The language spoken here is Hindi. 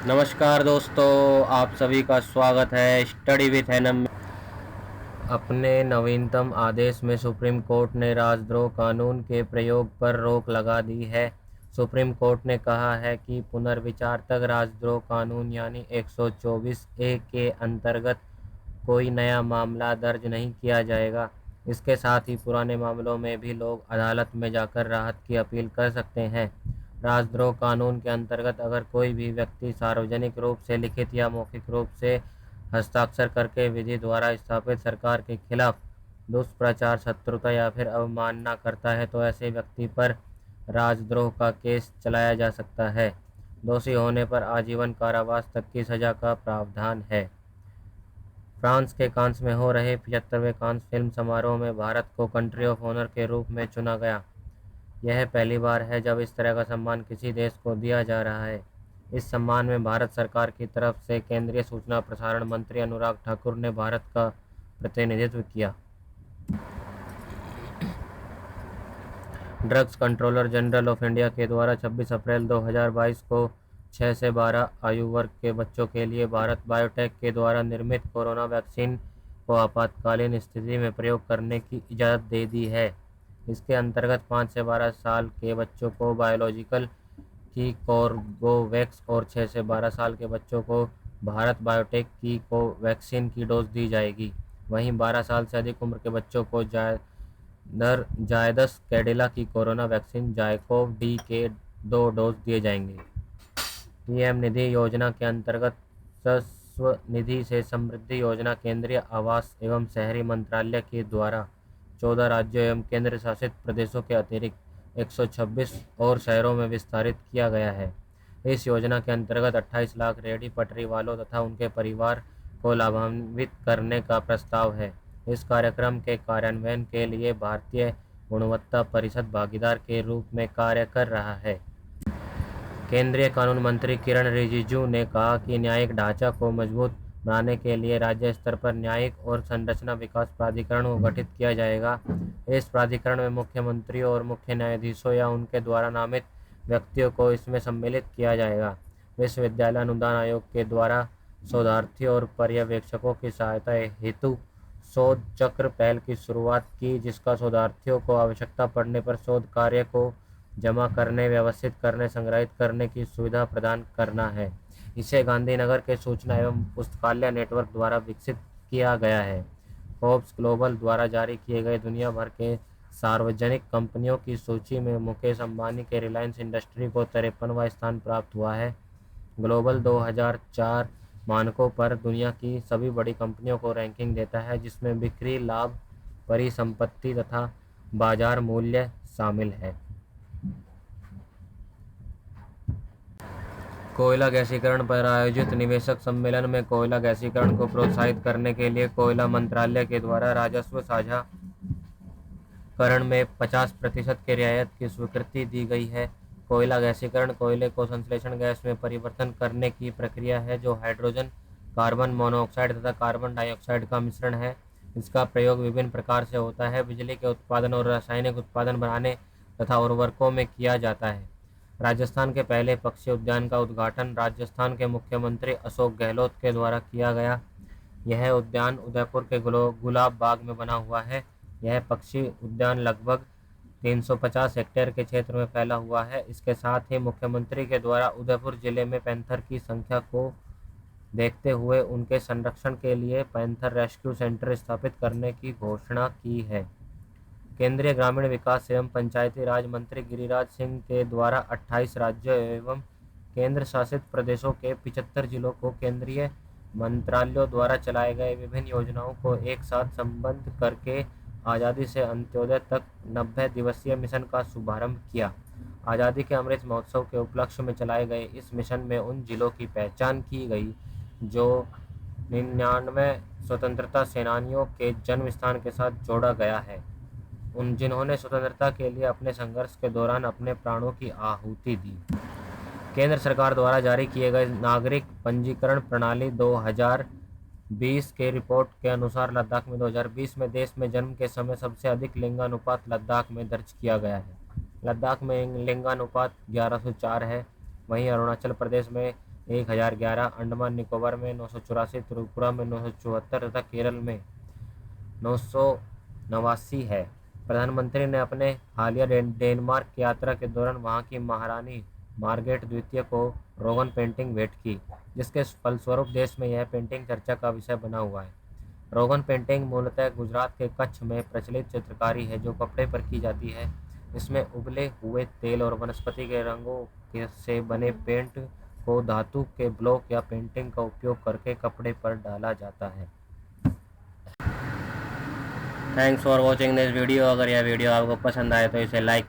नमस्कार दोस्तों, आप सभी का स्वागत है स्टडी विथ एनम में। अपने नवीनतम आदेश में सुप्रीम कोर्ट ने राजद्रोह कानून के प्रयोग पर रोक लगा दी है। सुप्रीम कोर्ट ने कहा है कि पुनर्विचार तक राजद्रोह कानून यानी 124A के अंतर्गत कोई नया मामला दर्ज नहीं किया जाएगा। इसके साथ ही पुराने मामलों में भी लोग अदालत में जाकर राहत की अपील कर सकते हैं। राजद्रोह कानून के अंतर्गत अगर कोई भी व्यक्ति सार्वजनिक रूप से लिखित या मौखिक रूप से हस्ताक्षर करके विधि द्वारा स्थापित सरकार के खिलाफ दुष्प्रचार, शत्रुता या फिर अवमानना करता है तो ऐसे व्यक्ति पर राजद्रोह का केस चलाया जा सकता है। दोषी होने पर आजीवन कारावास तक की सजा का प्रावधान है। फ्रांस के कांस में हो रहे 75वें कांस फिल्म समारोह में भारत को कंट्री ऑफ ऑनर के रूप में चुना गया। यह पहली बार है जब इस तरह का सम्मान किसी देश को दिया जा रहा है। इस सम्मान में भारत सरकार की तरफ से केंद्रीय सूचना प्रसारण मंत्री अनुराग ठाकुर ने भारत का प्रतिनिधित्व किया। Drugs controller general of India के द्वारा 26 अप्रैल 2022 को 6 से 12 आयु वर्ग के बच्चों के लिए भारत बायोटेक के द्वारा निर्मित कोरोना वैक्सीन को आपातकालीन स्थिति में प्रयोग करने की इजाज़त दे दी है। इसके अंतर्गत 5 से 12 साल के बच्चों को बायोलॉजिकल की कोर्बेवैक्स और 6 से 12 साल के बच्चों को भारत बायोटेक की कोवैक्सीन की डोज दी जाएगी। वहीं 12 साल से अधिक उम्र के बच्चों को जायदस कैडिला की कोरोना वैक्सीन जायकोव डी के 2 डोज दिए जाएंगे। पीएम निधि योजना के अंतर्गत स्वनिधि से समृद्धि योजना केंद्रीय आवास एवं शहरी मंत्रालय के द्वारा 14 राज्यों एवं केंद्र शासित प्रदेशों के अतिरिक्त 126 और शहरों में विस्तारित किया गया है। इस योजना के अंतर्गत 28 लाख रेहड़ी पटरी वालों तथा उनके परिवार को लाभान्वित करने का प्रस्ताव है। इस कार्यक्रम के कार्यान्वयन के लिए भारतीय गुणवत्ता परिषद भागीदार के रूप में कार्य कर रहा है। केंद्रीय कानून मंत्री किरण रिजिजू ने कहा कि न्यायिक ढांचा को मजबूत बनाने के लिए राज्य स्तर पर न्यायिक और संरचना विकास प्राधिकरण को गठित किया जाएगा। इस प्राधिकरण में मुख्यमंत्री और मुख्य न्यायाधीशों या उनके द्वारा नामित व्यक्तियों को इसमें सम्मिलित किया जाएगा। विश्वविद्यालय अनुदान आयोग के द्वारा शोधार्थियों और पर्यवेक्षकों की सहायता हेतु शोध चक्र पहल की शुरुआत की, जिसका शोधार्थियों को आवश्यकता पड़ने पर शोध कार्य को जमा करने, व्यवस्थित करने, संग्रहित करने की सुविधा प्रदान करना है। इसे गांधीनगर के सूचना एवं पुस्तकालय नेटवर्क द्वारा विकसित किया गया है। फोर्ब्स ग्लोबल द्वारा जारी किए गए दुनिया भर के सार्वजनिक कंपनियों की सूची में मुकेश अंबानी के रिलायंस इंडस्ट्री को 53वां स्थान प्राप्त हुआ है। ग्लोबल 2004 मानकों पर दुनिया की सभी बड़ी कंपनियों को रैंकिंग देता है, जिसमें बिक्री, लाभ, परिसंपत्ति तथा बाजार मूल्य शामिल है। कोयला गैसीकरण पर आयोजित निवेशक सम्मेलन में कोयला गैसीकरण को प्रोत्साहित करने के लिए कोयला मंत्रालय के द्वारा राजस्व साझाकरण में 50% की रियायत की स्वीकृति दी गई है। कोयला गैसीकरण कोयले को संश्लेषण गैस में परिवर्तन करने की प्रक्रिया है जो हाइड्रोजन, कार्बन मोनोऑक्साइड तथा कार्बन डाइऑक्साइड का मिश्रण है। इसका प्रयोग विभिन्न प्रकार से होता है। बिजली के उत्पादन और रासायनिक उत्पादन बनाने तथा उर्वरकों में किया जाता है। राजस्थान के पहले पक्षी उद्यान का उद्घाटन राजस्थान के मुख्यमंत्री अशोक गहलोत के द्वारा किया गया। यह उद्यान उदयपुर के गुलाब बाग में बना हुआ है। यह पक्षी उद्यान लगभग 350 हेक्टेयर के क्षेत्र में फैला हुआ है। इसके साथ ही मुख्यमंत्री के द्वारा उदयपुर जिले में पैंथर की संख्या को देखते हुए उनके संरक्षण के लिए पैंथर रेस्क्यू सेंटर स्थापित करने की घोषणा की है। केंद्रीय ग्रामीण विकास एवं पंचायती राज मंत्री गिरिराज सिंह के द्वारा 28 राज्यों एवं केंद्र शासित प्रदेशों के 75 जिलों को केंद्रीय मंत्रालयों द्वारा चलाए गए विभिन्न योजनाओं को एक साथ संबद्ध करके आज़ादी से अंत्योदय तक 90 दिवसीय मिशन का शुभारंभ किया। आज़ादी के अमृत महोत्सव के उपलक्ष्य में चलाए गए इस मिशन में उन जिलों की पहचान की गई जो 99 स्वतंत्रता सेनानियों के जन्म स्थान के साथ जोड़ा गया है, जिन्होंने स्वतंत्रता के लिए अपने संघर्ष के दौरान अपने प्राणों की आहुति दी। केंद्र सरकार द्वारा जारी किए गए नागरिक पंजीकरण प्रणाली 2020 के रिपोर्ट के अनुसार लद्दाख में 2020 में देश में जन्म के समय सबसे अधिक लिंगानुपात लद्दाख में दर्ज किया गया है। लद्दाख में लिंगानुपात 1104 है। वहीं अरुणाचल प्रदेश में 1011, अंडमान निकोबार में 984, त्रिपुरा में 974 तथा केरल में 989 है। प्रधानमंत्री ने अपने हालिया डेनमार्क की यात्रा के दौरान वहां की महारानी मार्गरेट द्वितीय को रोगन पेंटिंग भेंट की, जिसके फलस्वरूप देश में यह पेंटिंग चर्चा का विषय बना हुआ है। रोगन पेंटिंग मूलतः गुजरात के कच्छ में प्रचलित चित्रकारी है जो कपड़े पर की जाती है। इसमें उबले हुए तेल और वनस्पति के रंगों से बने पेंट को धातु के ब्लॉक या पेंटिंग का उपयोग करके कपड़े पर डाला जाता है। Thanks for watching this video. अगर यह वीडियो आपको पसंद आए तो इसे लाइक